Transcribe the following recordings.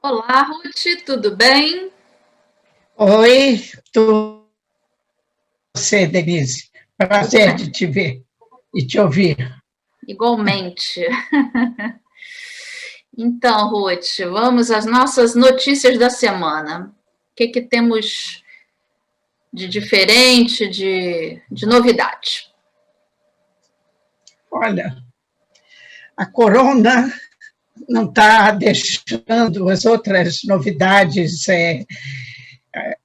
Olá, Ruth, tudo bem? Oi, você, Denise. Prazer de te ver e te ouvir. Igualmente. Então, Ruth, vamos às nossas notícias da semana. O que temos de diferente, de novidade? Olha, a corona não está deixando as outras novidades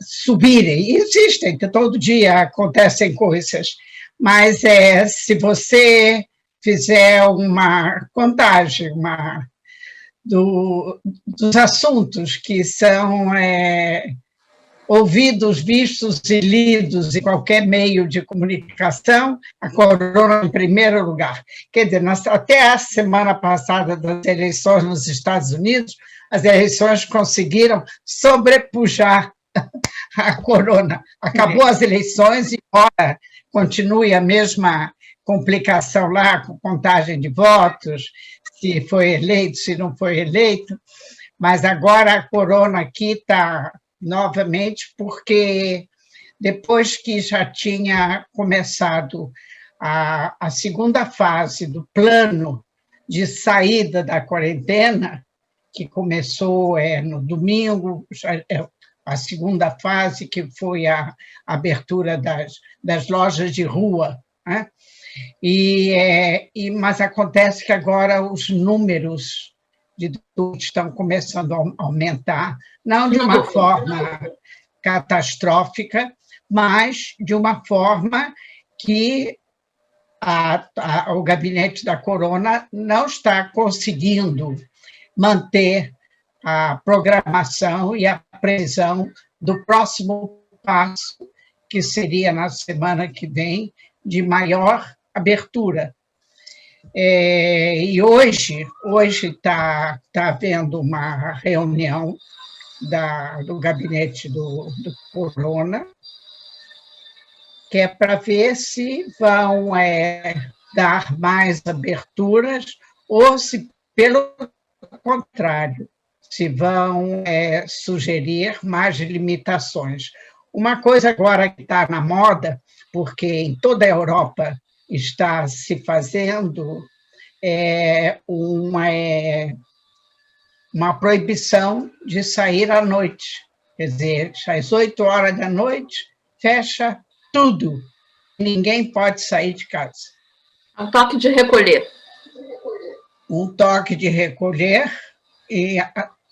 subirem. Existem, que todo dia acontecem coisas, mas se você fizer uma contagem, dos assuntos que são ouvidos, vistos e lidos em qualquer meio de comunicação, a corona em primeiro lugar. Quer dizer, até a semana passada das eleições nos Estados Unidos, as eleições conseguiram sobrepujar a corona. Acabou as eleições, embora continue a mesma complicação lá, com contagem de votos, se foi eleito, se não foi eleito, mas agora a corona aqui está novamente, porque depois que já tinha começado a segunda fase do plano de saída da quarentena, que começou no domingo, a segunda fase, que foi a abertura das lojas de rua, né? Mas acontece que agora os números de doentes estão começando a aumentar, não de uma forma catastrófica, mas de uma forma que o gabinete da corona não está conseguindo manter a programação e a previsão do próximo passo, que seria na semana que vem, de maior abertura. E hoje está havendo uma reunião do gabinete do Corona, que é para ver se vão dar mais aberturas ou se, pelo contrário, se vão sugerir mais limitações. Uma coisa agora que está na moda, porque em toda a Europa está se fazendo uma proibição de sair à noite. Quer dizer, às 8 horas da noite, fecha tudo. Ninguém pode sair de casa. Um toque de recolher. Um toque de recolher, e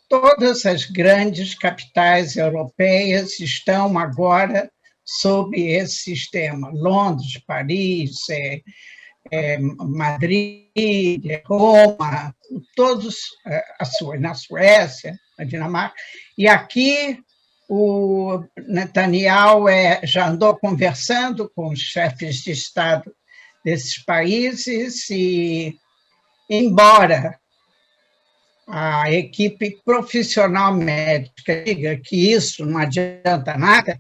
todas as grandes capitais europeias estão agora sob esse sistema. Londres, Paris, Madrid, Roma, todos na Suécia, na Dinamarca. E aqui o Netanyahu já andou conversando com os chefes de Estado desses países e, embora a equipe profissional médica diga que isso não adianta nada,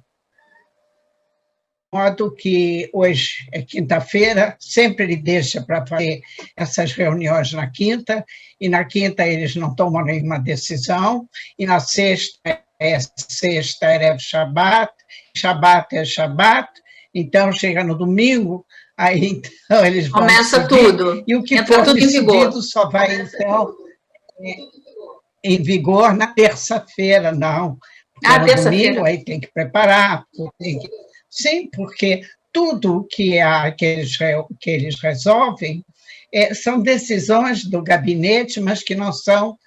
de modo que hoje é quinta-feira, sempre ele deixa para fazer essas reuniões na quinta, e na quinta eles não tomam nenhuma decisão, e na sexta Erev Shabbat, Shabbat é Shabbat, então chega no domingo, aí então eles vão começa decidir, tudo, e o que entra for tudo decidido só vai, então, em vigor na terça-feira, não. Porque no domingo aí tem que preparar, sim, porque tudo que eles resolvem são decisões do gabinete, mas que não são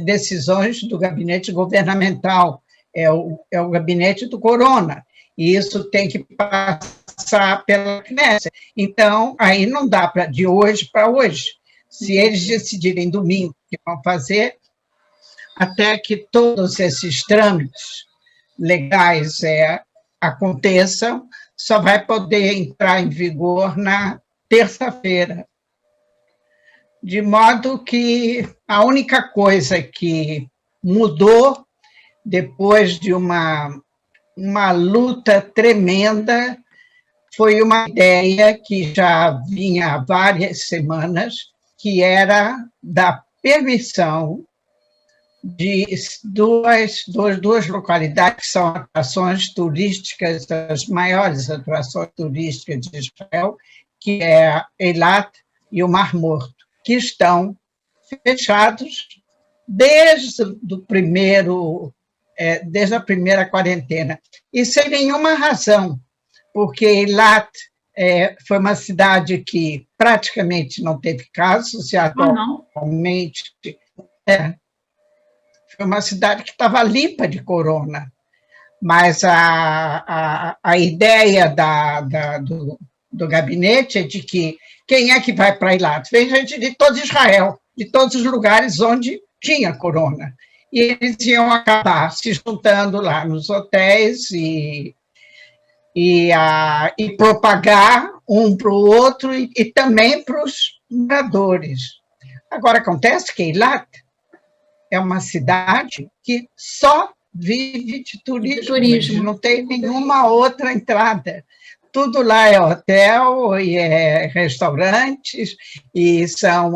decisões do gabinete governamental, é o gabinete do Corona, e isso tem que passar pela Knesset. Então, aí não dá de hoje para hoje. Se eles decidirem domingo o que vão fazer, até que todos esses trâmites legais aconteçam, só vai poder entrar em vigor na terça-feira. De modo que a única coisa que mudou depois de uma luta tremenda foi uma ideia que já vinha há várias semanas, que era da permissão de duas localidades que são atrações turísticas, as maiores atrações turísticas de Israel, que é Eilat e o Mar Morto, que estão fechados desde a primeira quarentena, e sem nenhuma razão, porque Eilat foi uma cidade que praticamente não teve casos, e atualmente foi uma cidade que estava limpa de corona, mas a ideia do gabinete é de que quem é que vai para Eilat? Vem gente de todo Israel, de todos os lugares onde tinha corona, e eles iam acabar se juntando lá nos hotéis e propagar um para o outro e também para os moradores. Agora, acontece que Eilat é uma cidade que só vive de turismo. Não tem nenhuma outra entrada. Tudo lá é hotel, e é restaurantes, e são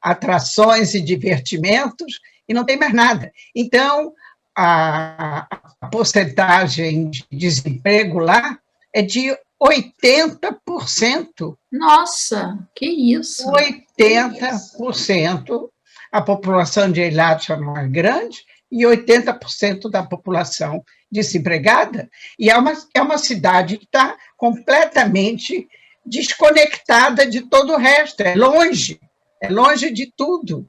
atrações e divertimentos, e não tem mais nada. Então, a porcentagem de desemprego lá é de 80%. Nossa, que isso! 80%. A população de Eilat é mais grande, e 80% da população desempregada, e é uma cidade que está completamente desconectada de todo o resto, é longe de tudo,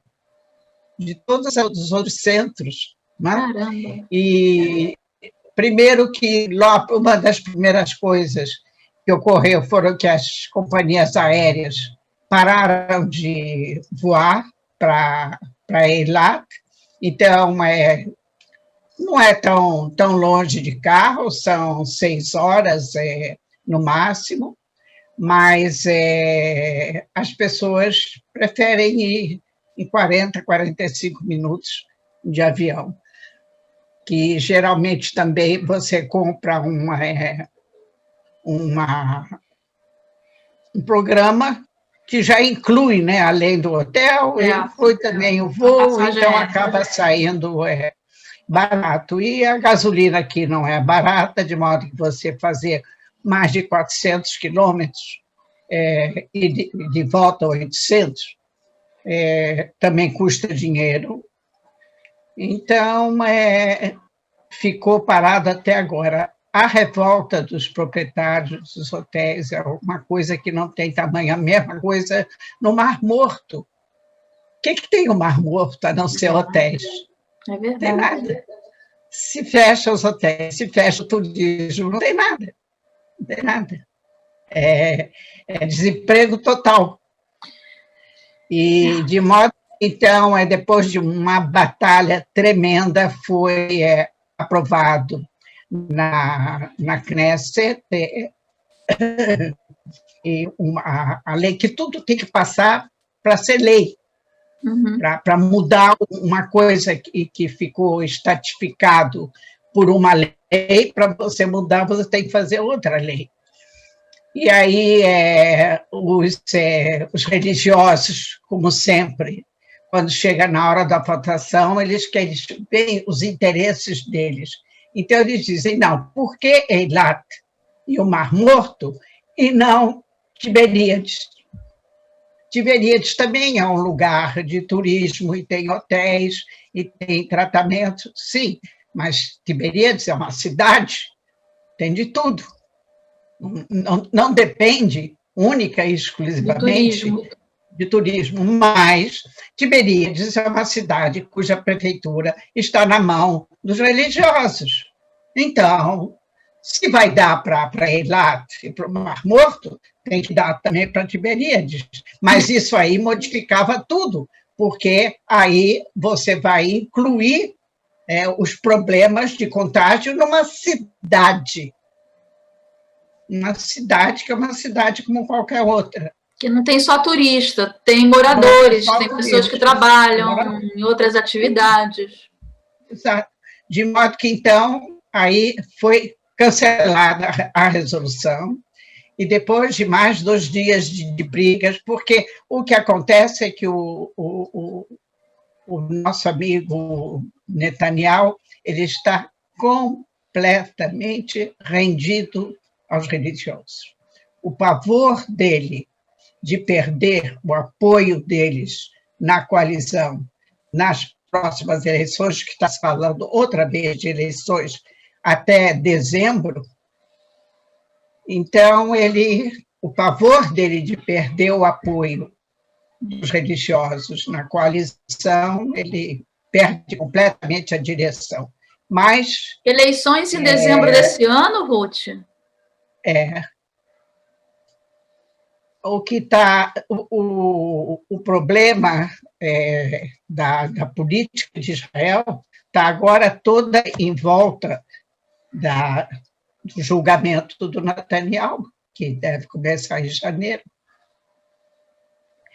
de todos os outros centros. Né? Caramba! E, primeiro que uma das primeiras coisas que ocorreu foram que as companhias aéreas pararam de voar para Eilat, então não é tão longe de carro, são 6 horas no máximo, mas as pessoas preferem ir em 40, 45 minutos de avião, que geralmente também você compra um programa que já inclui, né, além do hotel, inclui também o voo, então acaba saindo barato. E a gasolina aqui não é barata, de modo que você fazer mais de 400 quilômetros e de volta 800, também custa dinheiro. Então, ficou parado até agora. A revolta dos proprietários dos hotéis é uma coisa que não tem tamanho, a mesma coisa no Mar Morto. O que tem o Mar Morto, a não ser hotéis? É verdade. Não tem nada. Se fecha os hotéis, se fecha o turismo, não tem nada. Não tem nada. É desemprego total. E, de modo, então, depois de uma batalha tremenda, foi aprovado na Knesset a lei que tudo tem que passar para ser lei, para mudar uma coisa que ficou estatificado por uma lei, para você mudar, você tem que fazer outra lei. E aí os religiosos, como sempre, quando chega na hora da votação, eles querem ver os interesses deles. Então, eles dizem, não, por que Eilat e o Mar Morto e não Tiberíades? Tiberíades também é um lugar de turismo, e tem hotéis, e tem tratamento, sim, mas Tiberíades é uma cidade, tem de tudo. Não depende única e exclusivamente de turismo, mas Tiberíades é uma cidade cuja prefeitura está na mão dos religiosos. Então, se vai dar para Eilat e para o Mar Morto, tem que dar também para Tiberíades. Mas isso aí modificava tudo, porque aí você vai incluir os problemas de contágio numa cidade. Uma cidade que é uma cidade como qualquer outra. Que não tem só turista, tem moradores, tem pessoas que trabalham em outras atividades. Exato. De modo que, então, aí foi cancelada a resolução, e depois de mais 2 dias de brigas, porque o que acontece é que o nosso amigo Netanyahu, ele está completamente rendido aos religiosos. O pavor dele de perder o apoio deles na coalizão, nas próximas eleições, que está se falando outra vez de eleições até dezembro, então o pavor dele de perder o apoio dos religiosos na coalição, ele perde completamente a direção. Mas... Eleições em dezembro desse ano, Ruth? O que está... O problema da política de Israel está agora toda em volta do julgamento do Netanyahu, que deve começar em janeiro.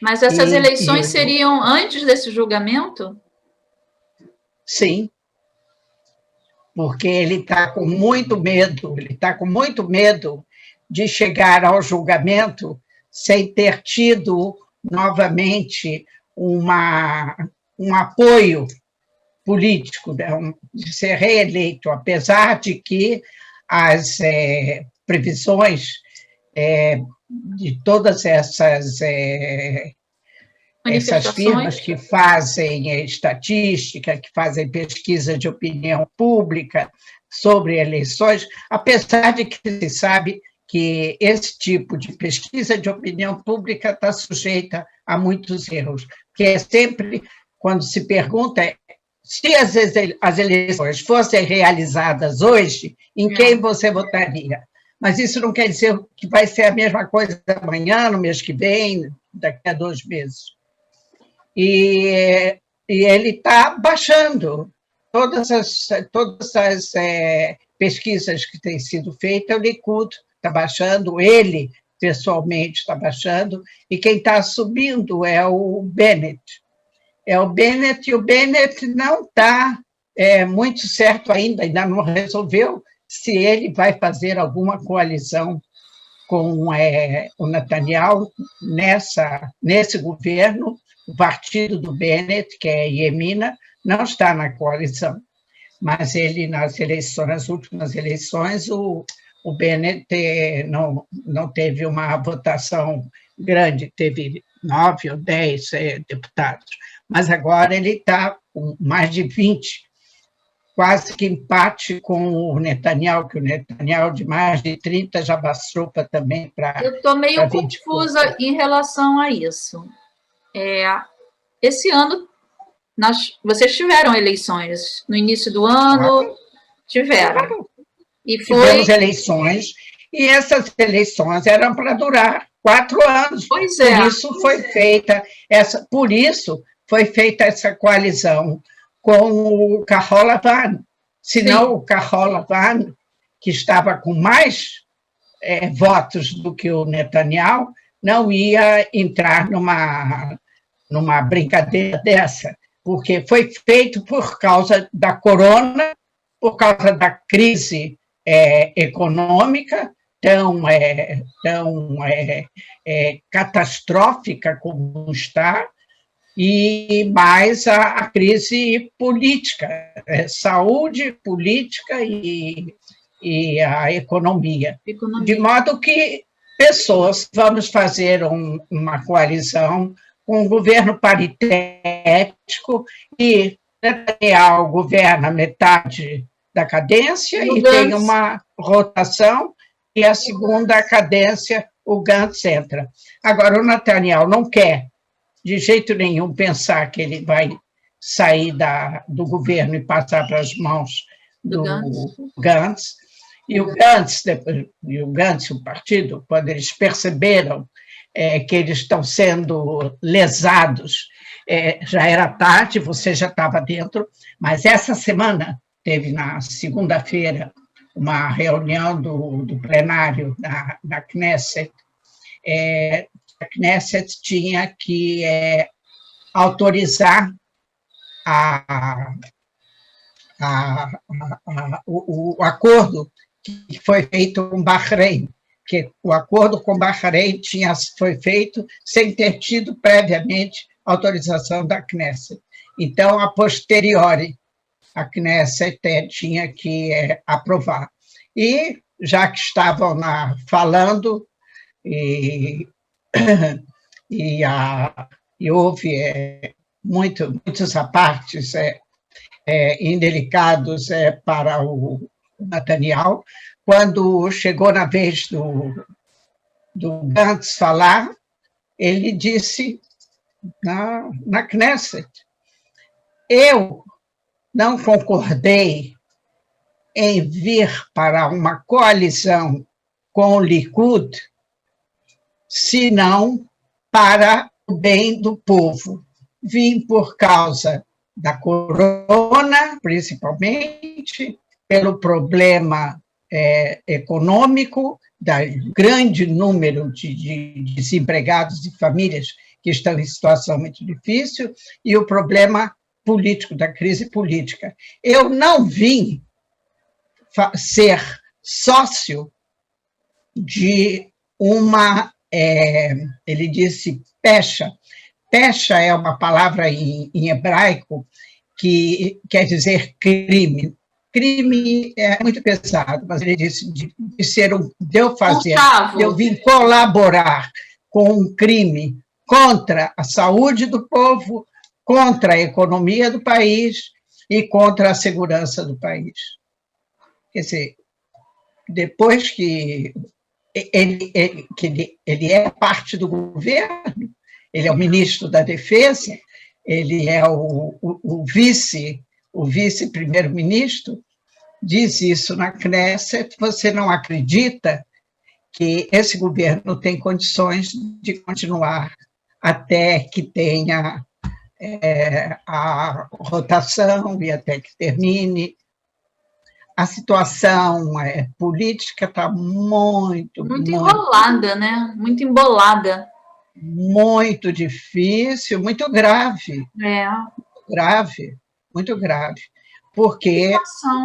Mas essas eleições seriam antes desse julgamento? Sim, porque ele está com muito medo, de chegar ao julgamento sem ter tido novamente um apoio político, de ser reeleito, apesar de que as previsões de todas essas firmas que fazem estatística, que fazem pesquisa de opinião pública sobre eleições, apesar de que se sabe que esse tipo de pesquisa de opinião pública está sujeita a muitos erros, porque é sempre, quando se pergunta, se as eleições fossem realizadas hoje, em quem você votaria? Mas isso não quer dizer que vai ser a mesma coisa amanhã, no mês que vem, daqui a 2 meses. E ele está baixando todas as pesquisas que têm sido feitas, o Likud está baixando, ele pessoalmente está baixando, e quem está subindo é o Bennett. E o Bennett não está muito certo ainda não resolveu se ele vai fazer alguma coalizão com o Netanyahu nesse governo. O partido do Bennett, que é Yemina, não está na coalizão, mas ele, nas últimas eleições, o Bennett não teve uma votação grande, teve 9 ou 10 deputados, mas agora ele está com mais de 20, quase que empate com o Netanyahu, que o Netanyahu de mais de 30 já passou também para... Eu estou meio confusa em relação a isso. Esse ano, vocês tiveram eleições, no início do ano, tiveram. Tivemos eleições, e essas eleições eram para durar 4 anos. Pois é. Por isso foi feita essa coalizão com o Kahol Lavan. Senão, o Kahol Lavan, que estava com mais votos do que o Netanyahu, não ia entrar numa brincadeira dessa, porque foi feito por causa da corona, por causa da crise econômica tão catastrófica como está, e mais a crise política, saúde, política e a economia. De modo que vamos fazer uma coalizão com um governo paritético, e Netanyahu governa metade da cadência e tem uma rotação, e a segunda cadência o Gantz entra. Agora, o Netanyahu não quer, de jeito nenhum, pensar que ele vai sair do governo e passar para as mãos do Gantz. E o Gantz, o partido, quando eles perceberam que eles estão sendo lesados, já era tarde, você já estava dentro, mas essa semana teve, na segunda-feira, uma reunião do plenário da Knesset. A Knesset tinha que autorizar o acordo que foi feito com Bahrein, que o acordo com Bahrein foi feito sem ter tido previamente autorização da Knesset. Então, a posteriori, a Knesset tinha que aprovar. E, já que estavam falando, e houve muitos apartes indelicados para o Netanyahu, quando chegou na vez do Gantz falar, ele disse na Knesset: eu não concordei em vir para uma coalição com o Likud, senão para o bem do povo. Vim por causa da corona, principalmente, pelo problema econômico, do grande número de desempregados e famílias que estão em situação muito difícil, e o problema político, da crise política. Eu não vim ser sócio de uma, ele disse, pecha. Pecha é uma palavra em hebraico que quer dizer crime. Crime é muito pesado, mas ele disse de eu fazer, eu vim colaborar com um crime contra a saúde do povo, contra a economia do país e contra a segurança do país. Quer dizer, depois que ele é parte do governo, ele é o ministro da Defesa, ele é o vice-primeiro-ministro, diz isso na Knesset: você não acredita que esse governo tem condições de continuar até que tenha a rotação e até que termine. A situação política está muito enrolada, né? Muito embolada. Muito difícil, muito grave. Muito grave. Porque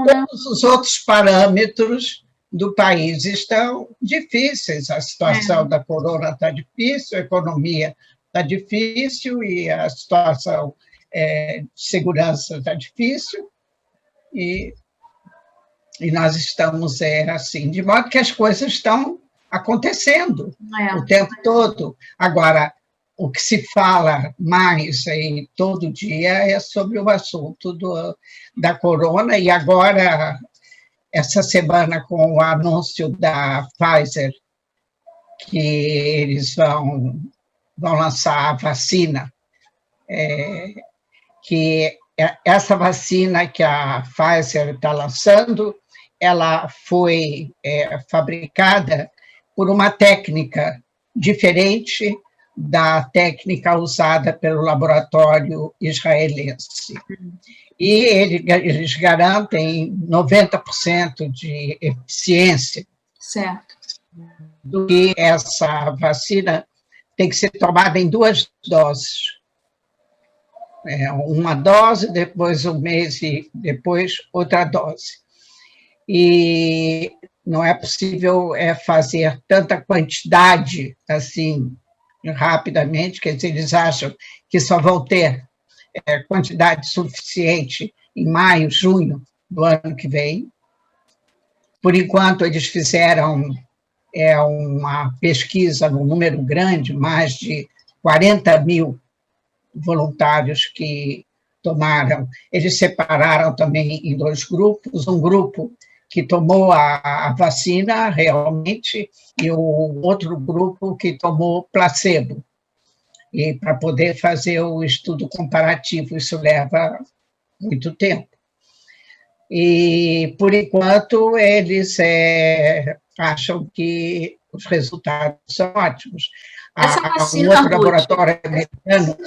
todos os outros parâmetros do país estão difíceis. A situação da corona está difícil, a economia está difícil e a situação de segurança está difícil. E nós estamos assim, de modo que as coisas estão acontecendo o tempo todo. Agora, o que se fala mais aí todo dia é sobre o assunto da corona, e agora, essa semana, com o anúncio da Pfizer, que eles vão lançar a vacina, que essa vacina que a Pfizer está lançando, ela foi fabricada por uma técnica diferente da técnica usada pelo laboratório israelense. E eles garantem 90% de eficiência. Certo. Do que essa vacina tem que ser tomada em 2 doses. Uma dose, depois um mês e depois outra dose. E não é possível fazer tanta quantidade assim rapidamente, quer dizer, eles acham que só vão ter quantidade suficiente em maio, junho do ano que vem. Por enquanto, eles fizeram uma pesquisa num número grande, mais de 40 mil voluntários que tomaram. Eles separaram também em 2 grupos, um grupo que tomou a vacina realmente e o outro grupo que tomou placebo, e para poder fazer o estudo comparativo. Isso leva muito tempo. E, por enquanto, eles acham que os resultados são ótimos. Essa vacina, outro laboratório americano...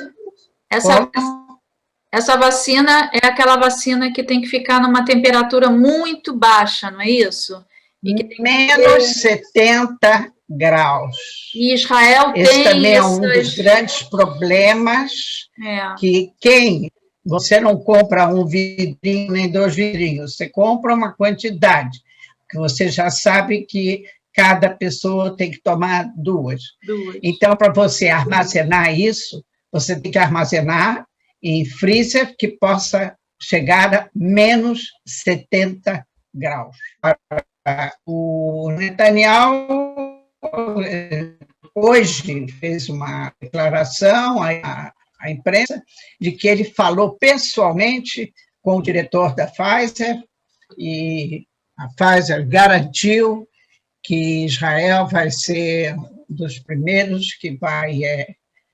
Essa vacina é aquela vacina que tem que ficar numa temperatura muito baixa, não é isso? Menos 70 graus. E Israel tem... Esse também é um dos grandes problemas, que você não compra um vidrinho nem 2 vidrinhos, você compra uma quantidade, que você já sabe que cada pessoa tem que tomar 2. Então, para você armazenar isso, você tem que armazenar em freezer que possa chegar a menos 70 graus. O Netanyahu hoje fez uma declaração à imprensa de que ele falou pessoalmente com o diretor da Pfizer e a Pfizer garantiu que Israel vai ser um dos primeiros que vai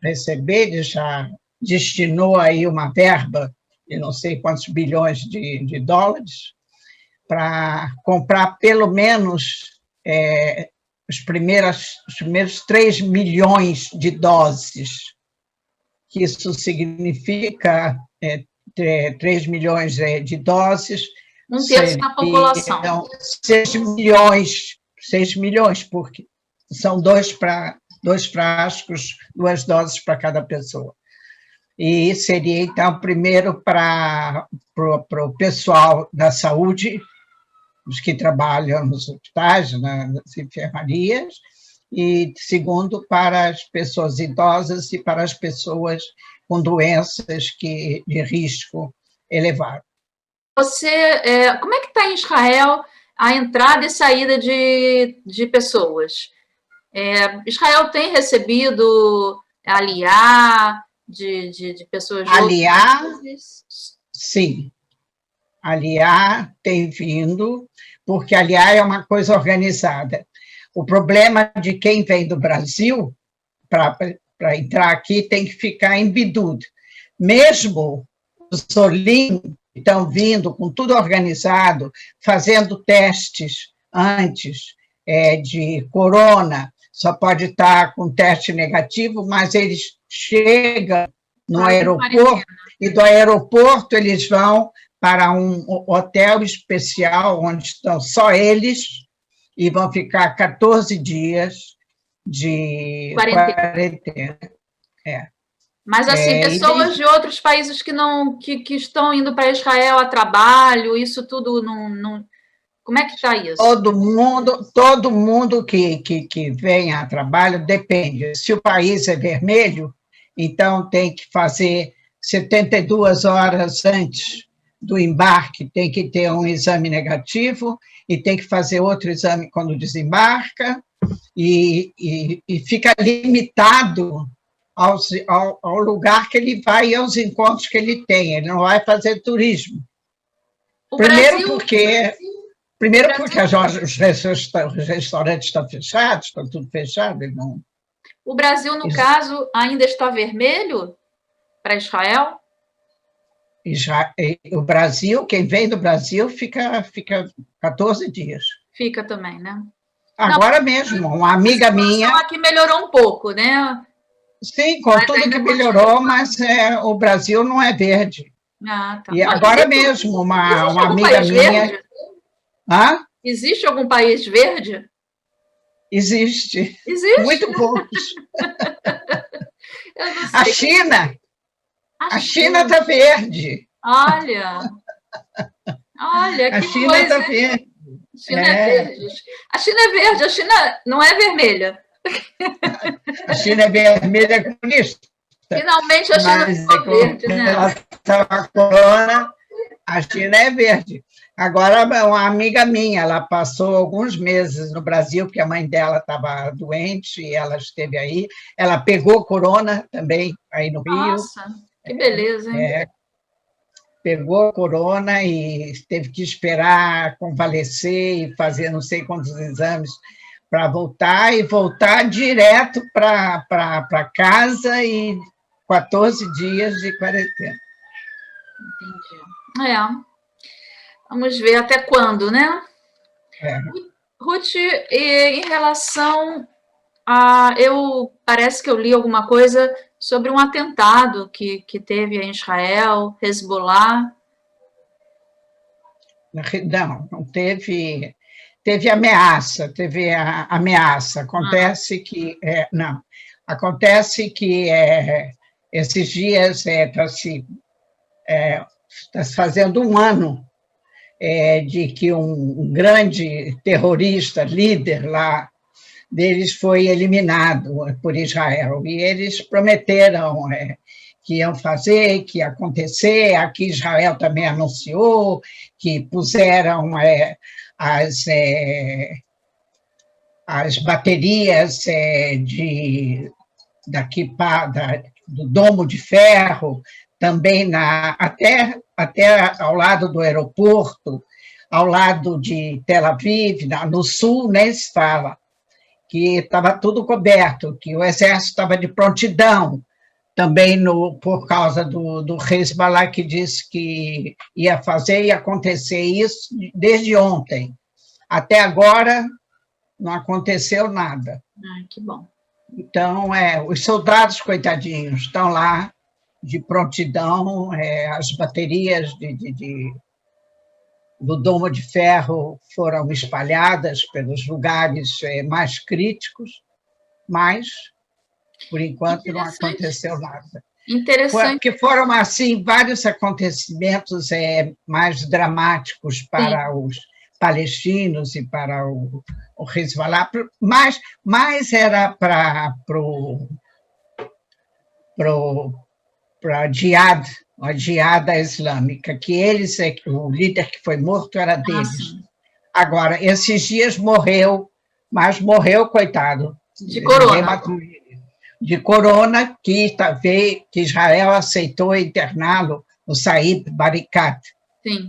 receber, ele já destinou aí uma verba de não sei quantos bilhões de dólares para comprar pelo menos os primeiros 3 milhões de doses, que isso significa 3 milhões de doses. Um terço da população. 6 milhões, porque são 2 frascos, 2 doses para cada pessoa. E seria, então, primeiro para o pessoal da saúde, os que trabalham nos hospitais, nas enfermarias, e segundo, para as pessoas idosas e para as pessoas com doenças de risco elevado. Como é que está em Israel a entrada e saída de pessoas? Israel tem recebido aliá de pessoas jovens? Sim. Aliá tem vindo, porque aliá é uma coisa organizada. O problema de quem vem do Brasil, para entrar aqui, tem que ficar em Bidud. Mesmo os Olim estão vindo com tudo organizado, fazendo testes antes de corona, só pode estar com teste negativo, mas eles chegam no aeroporto, e do aeroporto eles vão para um hotel especial, onde estão só eles, e vão ficar 14 dias de quarentena. Mas, assim, pessoas de outros países que estão indo para Israel a trabalho, isso tudo não... Como é que está isso? Todo mundo que vem a trabalho depende. Se o país é vermelho, então tem que fazer 72 horas antes do embarque, tem que ter um exame negativo e tem que fazer outro exame quando desembarca e fica limitado ao lugar que ele vai e aos encontros que ele tem. Ele não vai fazer turismo. Primeiro porque os restaurantes estão fechados, estão tudo fechado. Não... O Brasil, no caso, ainda está vermelho para Israel? O Brasil, quem vem do Brasil, fica 14 dias. Fica também, né? Agora mesmo, uma amiga minha... aqui melhorou um pouco, né? Sim, com tudo que melhorou, mas o Brasil não é verde. Ah, tá. E agora mesmo, uma amiga minha... Verde? Existe algum país verde? Existe. Muito poucos. Eu não sei. A China. A China está verde. Olha, que a China coisa. Está verde. A China é verde. A China é verde, a China não é vermelha. A China é vermelha comunista. Finalmente a China ficou verde, né? A corona, a China é verde. Agora, uma amiga minha, ela passou alguns meses no Brasil, porque a mãe dela estava doente e ela esteve aí. Ela pegou corona também aí no Rio. Nossa, que beleza, hein? Pegou corona e teve que esperar convalescer e fazer não sei quantos exames para voltar direto para casa e 14 dias de quarentena. Entendi. Vamos ver até quando, né? Ruth, em relação a... Parece que eu li alguma coisa sobre um atentado que teve em Israel, Hezbollah. Não teve... Teve ameaça, Acontece que... Acontece que esses dias está se fazendo um ano de que um grande terrorista, líder lá deles, foi eliminado por Israel. E eles prometeram que iam fazer, que ia acontecer. Aqui Israel também anunciou que puseram as baterias do domo de ferro, também até ao lado do aeroporto, ao lado de Tel Aviv, no sul, nem se fala, que estava tudo coberto, que o exército estava de prontidão, também por causa do Hezbollah, que disse que ia fazer e acontecer isso desde ontem. Até agora, não aconteceu nada. Que bom. Então, os soldados, coitadinhos, estão lá de prontidão, as baterias do domo de ferro foram espalhadas pelos lugares mais críticos, mas, por enquanto, não aconteceu nada. Interessante. Porque foram, assim, vários acontecimentos mais dramáticos para Sim. os palestinos e para o Hezbollah, mas era para a Jihad islâmica, que o líder que foi morto era deles. Agora, esses dias morreu, coitado. De corona. De corona, que Israel aceitou interná-lo, o Said Barikat,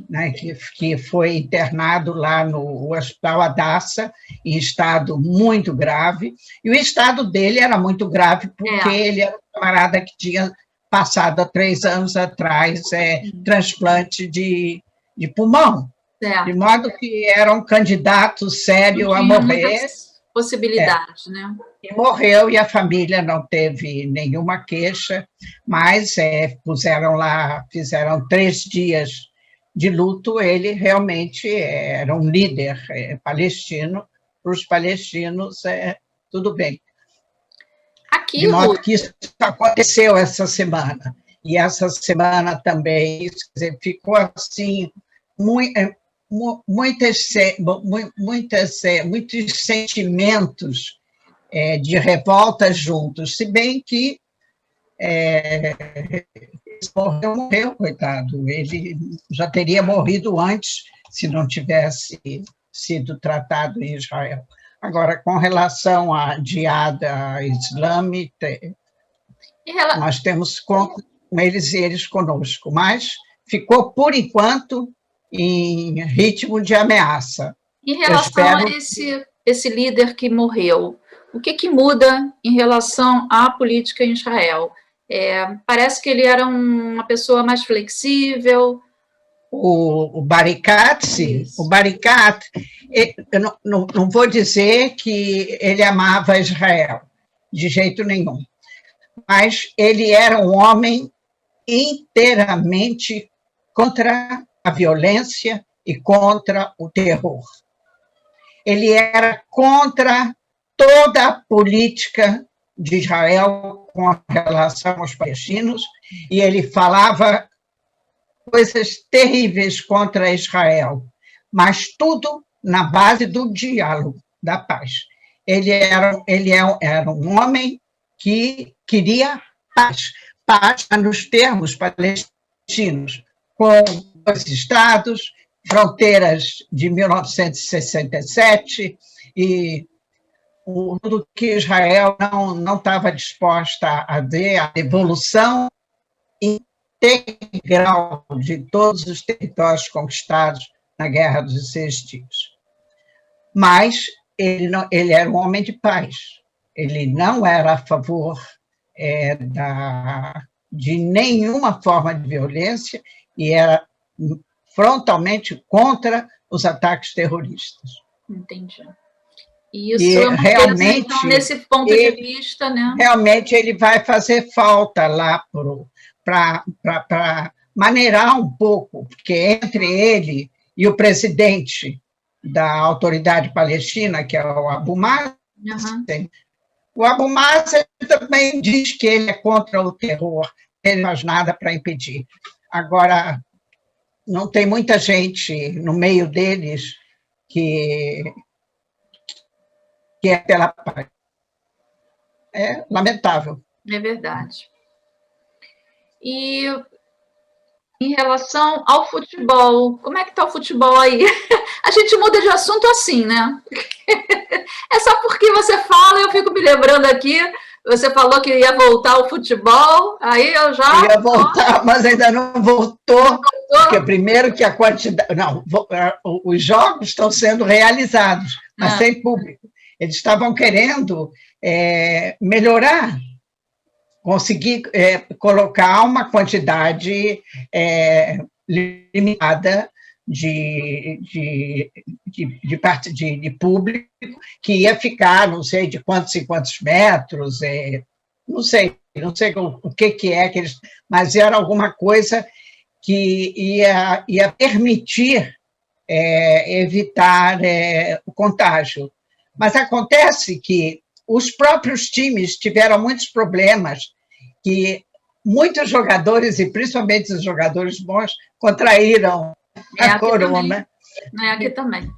né, que foi internado lá no Hospital Hadassah, em estado muito grave, e o estado dele era muito grave, porque ele era um camarada que tinha passado há 3 anos atrás transplante de pulmão, de modo que era um candidato sério a morrer. Possibilidade, né? E morreu, e a família não teve nenhuma queixa, mas fizeram 3 dias de luto. Ele realmente era um líder palestino. Para os palestinos, tudo bem. De modo que isso aconteceu essa semana. E essa semana também, ficou assim, muitos sentimentos de revolta juntos, se bem que morreu, coitado. Ele já teria morrido antes, se não tivesse sido tratado em Israel. Agora, com relação à Jihad islâmica, nós temos com eles e eles conosco, mas ficou, por enquanto, em ritmo de ameaça. Em relação a esse líder que morreu, o que muda em relação à política em Israel? Parece que ele era uma pessoa mais flexível. O Barikat, sim. O Barikat, eu não vou dizer que ele amava Israel, de jeito nenhum, mas ele era um homem inteiramente contra a violência e contra o terror. Ele era contra toda a política de Israel com relação aos palestinos, e ele falava coisas terríveis contra Israel, mas tudo na base do diálogo, da paz. Ele era um homem que queria paz nos termos palestinos, com os estados, fronteiras de 1967, e tudo que Israel não estava disposta a ver, a devolução integral de todos os territórios conquistados na Guerra dos 6 Dias. Mas ele era um homem de paz. Ele não era a favor de nenhuma forma de violência e era frontalmente contra os ataques terroristas. Entendi. E isso é uma realmente, então, nesse ponto de vista, né? Realmente ele vai fazer falta lá para maneirar um pouco, porque entre ele e o presidente da autoridade palestina, que é o Abu Mazen, o Abu Mazen também diz que ele é contra o terror, ele não faz nada para impedir. Agora, não tem muita gente no meio deles que é pela paz. É lamentável. É verdade. E em relação ao futebol, como é que está o futebol aí? A gente muda de assunto assim, né? É só porque você fala, eu fico me lembrando aqui. Você falou que ia voltar ao futebol, aí eu já... Ia voltar, mas ainda não voltou, porque primeiro que a quantidade... Não, os jogos estão sendo realizados, mas sem público. Eles estavam querendo melhorar, conseguir colocar uma quantidade limitada de público que ia ficar, não sei de quantos e quantos metros, não sei o que é, mas era alguma coisa que ia permitir evitar o contágio. Mas acontece que os próprios times tiveram muitos problemas, que muitos jogadores, e principalmente os jogadores bons, contraíram a corona. Aqui também.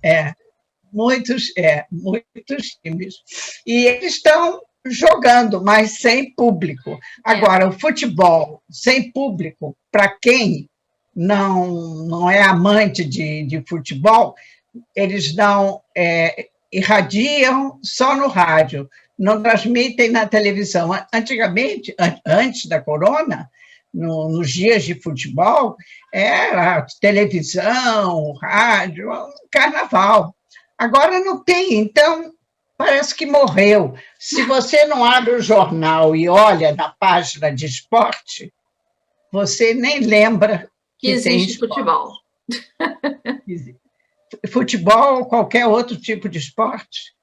Muitos times. E eles estão jogando, mas sem público. Agora, o futebol sem público, para quem não é amante de futebol, eles não irradiam só no rádio, não transmitem na televisão. Antigamente, antes da corona, nos dias de futebol, era televisão, rádio, carnaval. Agora não tem, então parece que morreu. Se você não abre o jornal e olha na página de esporte, você nem lembra que existe futebol. Futebol ou qualquer outro tipo de esporte?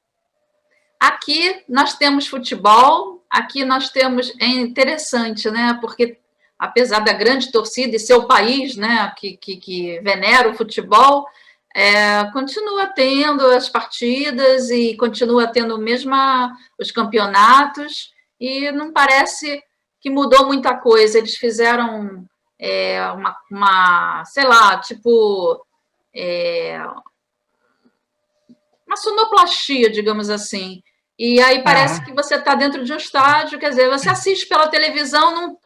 Aqui nós temos futebol, aqui nós temos... É interessante, né? Porque apesar da grande torcida e ser o país, né, que venera o futebol, continua tendo as partidas e continua tendo mesmo os campeonatos, e não parece que mudou muita coisa. Eles fizeram sei lá, tipo... uma sonoplastia, digamos assim. E aí parece que você está dentro de um estádio, quer dizer, você assiste pela televisão,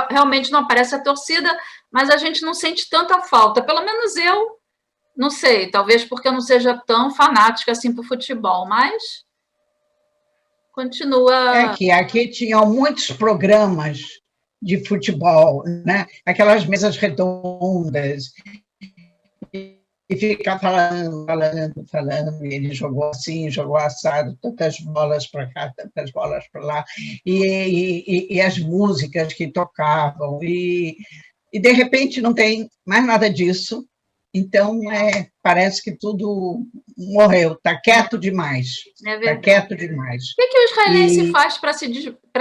realmente não aparece a torcida, mas a gente não sente tanta falta. Pelo menos eu, não sei, talvez porque eu não seja tão fanática assim por futebol, mas continua... que aqui tinham muitos programas de futebol, né? Aquelas mesas redondas, e ficar falando, e ele jogou assim, jogou assado, tantas bolas para cá, tantas bolas para lá, e as músicas que tocavam, e de repente não tem mais nada disso, então parece que tudo morreu, está quieto demais. Está quieto demais. O que o israelense faz para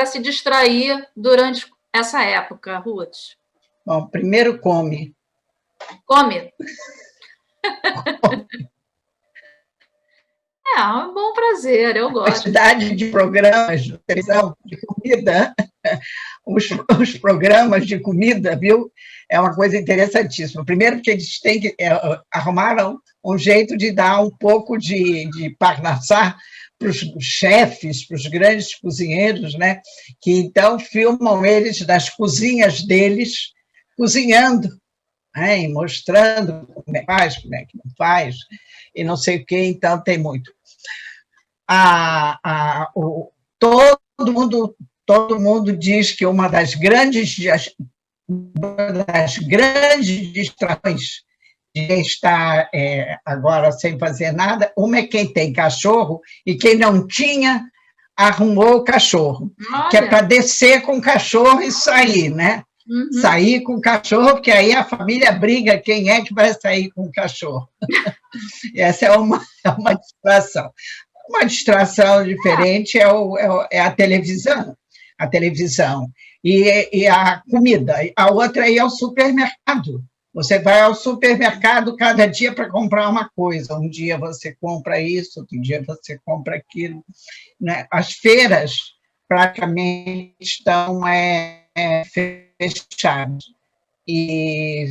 se distrair durante essa época, Ruth? Bom, primeiro come. Come? Um bom prazer, eu gosto. A quantidade de programas de televisão, de comida, os programas de comida, viu? É uma coisa interessantíssima. Primeiro, porque eles têm que arrumaram um jeito de dar um pouco de parnassá para os chefes, para os grandes cozinheiros, né? Que então filmam eles das cozinhas deles, cozinhando, e mostrando como é que faz, como é que não faz, e não sei o quê, então tem muito. Todo mundo diz que uma das grandes distrações de quem está agora sem fazer nada, uma é quem tem cachorro, e quem não tinha, arrumou o cachorro, que é para descer com o cachorro e sair, né? Uhum. Sair com o cachorro, porque aí a família briga quem é que vai sair com o cachorro. Essa é uma distração. Uma distração diferente é a televisão. A televisão. E a comida. A outra é ir ao supermercado. Você vai ao supermercado cada dia para comprar uma coisa. Um dia você compra isso, outro dia você compra aquilo. Né? As feiras praticamente estão fechadas. E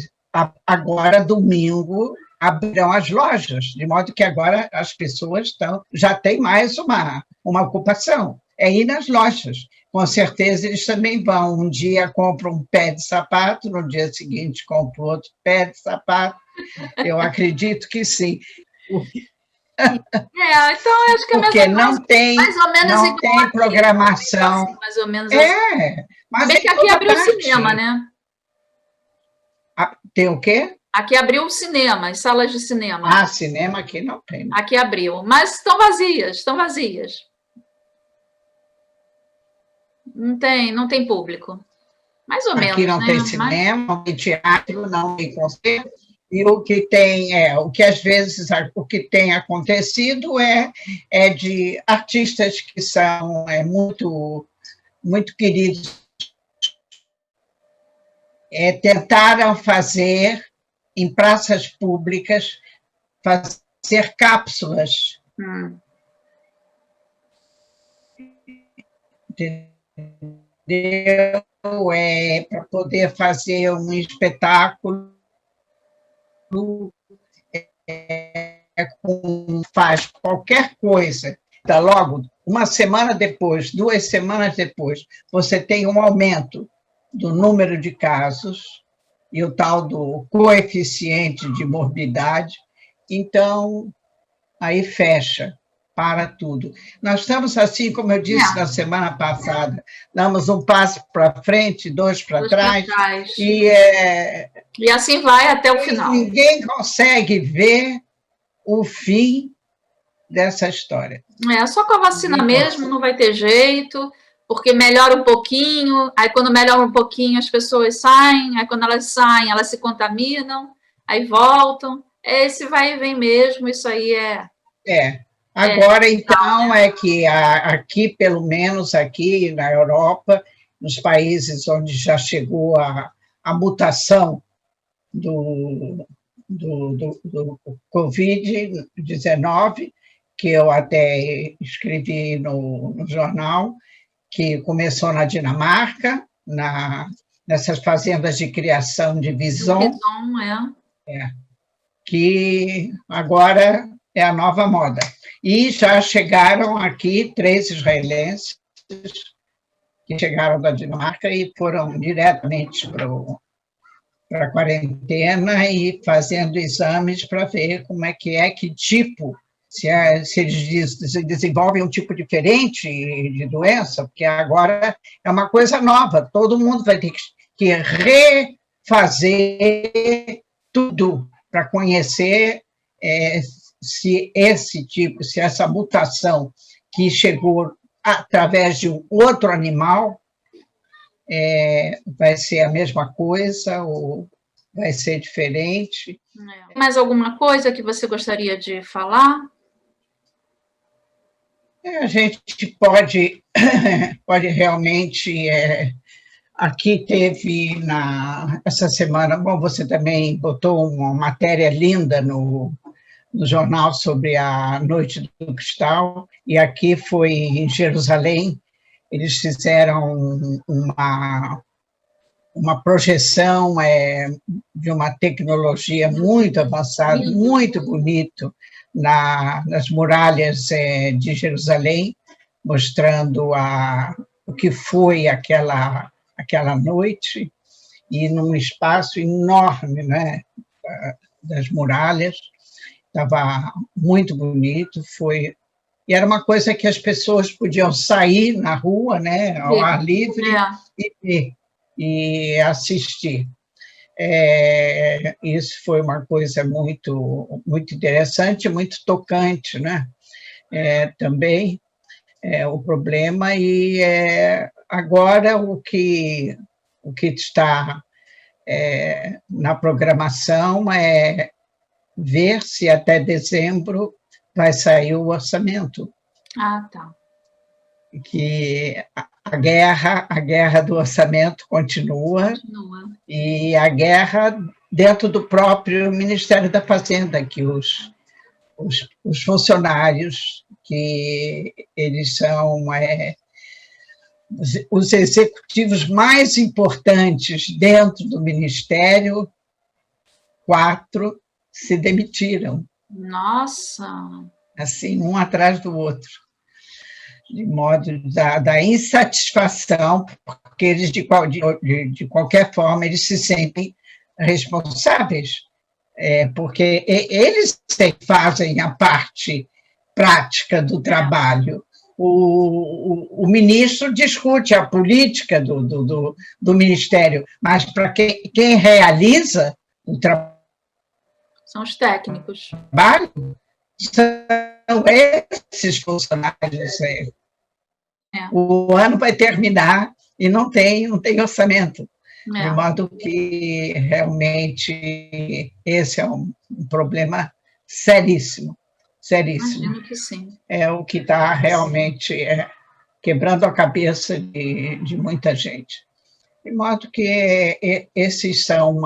agora, domingo, abrirão as lojas, de modo que agora as pessoas já têm mais uma ocupação. é ir nas lojas. Com certeza eles também vão. Um dia compram um pé de sapato, no dia seguinte compram outro pé de sapato. Eu acredito que sim. Então acho que é Porque não mais ou menos não igual tem aqui, programação. assim, mais ou menos assim. Mas Bem que em aqui toda abriu o parte. cinema, né? Tem o quê? Aqui abriu o cinema, as salas de cinema. Cinema aqui não tem. Aqui abriu, mas estão vazias, estão vazias. Não tem público. Mais ou menos, Aqui não tem né? cinema, não tem teatro, não tem concerto. E o que tem o que às vezes o que tem acontecido é de artistas que são muito queridos, tentaram fazer em praças públicas, fazer cápsulas, entendeu? Para poder fazer um espetáculo, faz qualquer coisa, logo, uma semana depois, 2 semanas depois, você tem um aumento do número de casos e o tal do coeficiente de morbidade, então, aí fecha, para tudo. Nós estamos assim, como eu disse na semana passada, damos um passo para frente, 2 para trás, e assim vai até o final. Ninguém consegue ver o fim dessa história. Só com a vacina mesmo, não vai ter jeito, porque melhora um pouquinho, aí quando melhora um pouquinho as pessoas saem, aí quando elas saem elas se contaminam, aí voltam, esse vai e vem mesmo, isso aí Agora, então, que aqui, pelo menos aqui na Europa, nos países onde já chegou a mutação do Covid-19, que eu até escrevi no jornal, que começou na Dinamarca, nessas fazendas de criação de bison, que agora é a nova moda. E já chegaram aqui 3 israelenses que chegaram da Dinamarca e foram diretamente para a quarentena e fazendo exames para ver como é, que tipo, se eles desenvolvem um tipo diferente de doença, porque agora é uma coisa nova, todo mundo vai ter que refazer tudo para conhecer se essa mutação que chegou através de um outro animal vai ser a mesma coisa ou vai ser diferente. Mais alguma coisa que você gostaria de falar? A gente pode realmente... Aqui teve, essa semana, bom, você também botou uma matéria linda no jornal sobre a Noite do Cristal, e aqui foi em Jerusalém, eles fizeram uma projeção de uma tecnologia muito avançada, muito bonito, nas muralhas de Jerusalém, mostrando o que foi aquela noite, e num espaço enorme, né, das muralhas, estava muito bonito, e era uma coisa que as pessoas podiam sair na rua, né, ao ar livre, e assistir. Isso foi uma coisa muito, muito interessante, muito tocante, né? Também o problema, e agora o que está na programação é ver se até dezembro vai sair o orçamento. Tá. Que a guerra do orçamento continua, e a guerra dentro do próprio Ministério da Fazenda, que os funcionários, que eles são os executivos mais importantes dentro do Ministério, 4 se demitiram. Nossa! Assim, um atrás do outro. de modo da insatisfação, porque eles, de qualquer forma, eles se sentem responsáveis, porque eles fazem a parte prática do trabalho. O ministro discute a política do ministério, mas para quem realiza o trabalho... São os técnicos. São esses funcionários. O ano vai terminar e não tem orçamento. De modo que, realmente, esse é um problema seríssimo. Seríssimo. Imagino que sim. É o que está realmente quebrando a cabeça de muita gente. De modo que esses são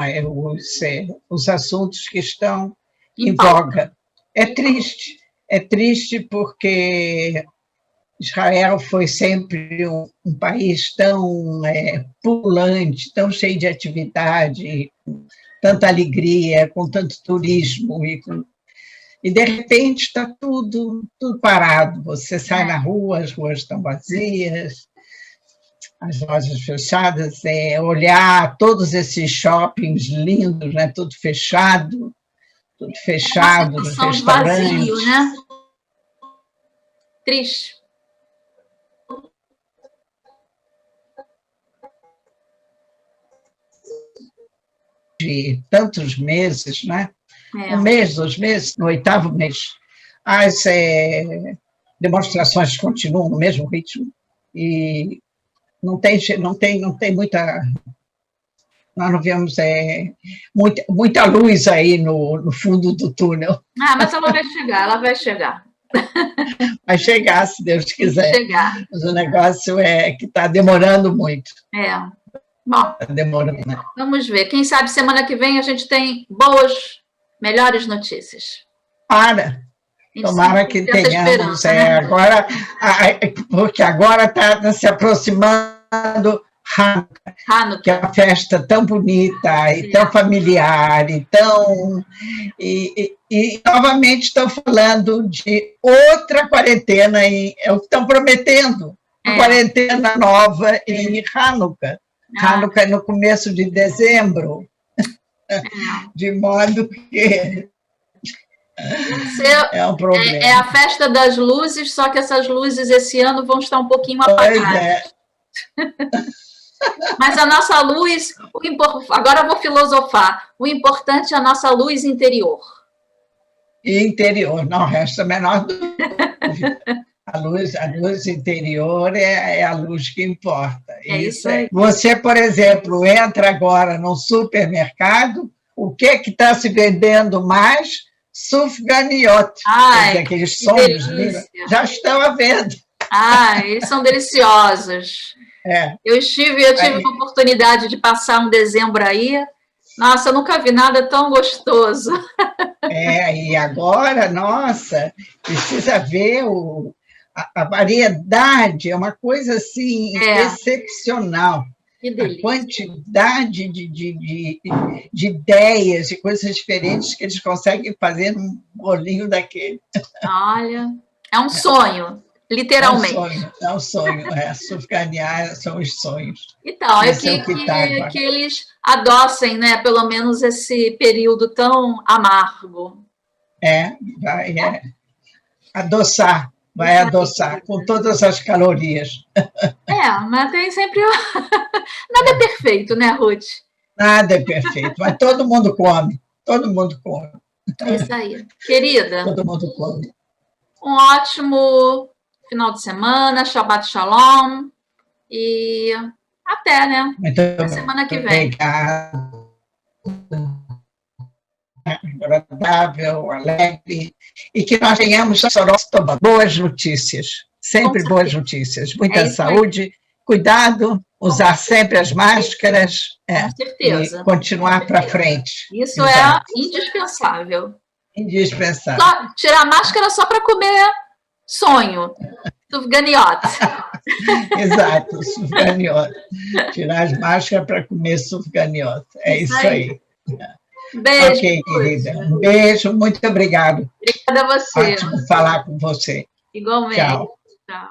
os assuntos que estão em voga. É triste porque Israel foi sempre um país tão pululante, tão cheio de atividade, com tanta alegria, com tanto turismo, e de repente está tudo parado. Você sai na rua, as ruas estão vazias, as lojas fechadas, olhar todos esses shoppings lindos, né, tudo fechado, os restaurantes. Vazio, né? Triste. De tantos meses, né? Um mês, 2 meses, no 8º mês, as demonstrações continuam no mesmo ritmo e não tem muita... Nós não vemos muita luz aí no fundo do túnel. Mas ela vai chegar, Vai chegar, se Deus quiser. Vai chegar. Mas o negócio é que está demorando muito. Bom, tá demorando, né? Vamos ver. Quem sabe semana que vem a gente tem melhores notícias. Tomara que tenhamos. Né? Agora, porque agora está se aproximando Hanukkah, que é uma festa tão bonita e tão familiar, e novamente estão falando de outra quarentena, é o que estão prometendo, uma quarentena nova em Hanukkah. Hanukkah é no começo de dezembro, de modo que é um problema. É a festa das luzes, só que essas luzes esse ano vão estar um pouquinho apagadas. Mas a nossa luz, agora eu vou filosofar, o importante é a nossa luz interior. Interior, não resta a menor dúvida. A luz interior é a luz que importa. Isso aí. Você, por exemplo, entra agora num supermercado, o que está se vendendo mais? Sufganiot, aqueles sonhos, já estão à venda. Eles são deliciosos. Eu tive a oportunidade de passar um dezembro aí. Nossa, eu nunca vi nada tão gostoso. E agora, nossa, precisa ver a variedade, é uma coisa assim excepcional. Que delícia. A quantidade de ideias e coisas diferentes que eles conseguem fazer num bolinho daquele. Olha, é um sonho. Literalmente. É um sonho. Sufganiar são os sonhos. Então, que eles adoçem, né, pelo menos esse período tão amargo. Vai adoçar, com todas as calorias. Mas tem sempre... Nada é perfeito, né, Ruth? Nada é perfeito, mas todo mundo come. É isso aí. Querida. Todo mundo come. Um ótimo final de semana, Shabbat Shalom, e até, né? Muito semana que vem. Obrigado. Agradável, alegre, e que nós tenhamos boas notícias, sempre boas notícias, muita saúde, cuidado, usar sempre as máscaras, com certeza. E continuar para frente. Isso é indispensável. Indispensável. Tirar a máscara só para comer sonho. Sufganiot. Exato, sufganiot. Tirar as máscaras para comer sufganiot. É isso aí. Beijo. Ok, querida. Um beijo, muito obrigado. Obrigada a você. Ótimo falar com você. Igualmente. Tchau. Tchau.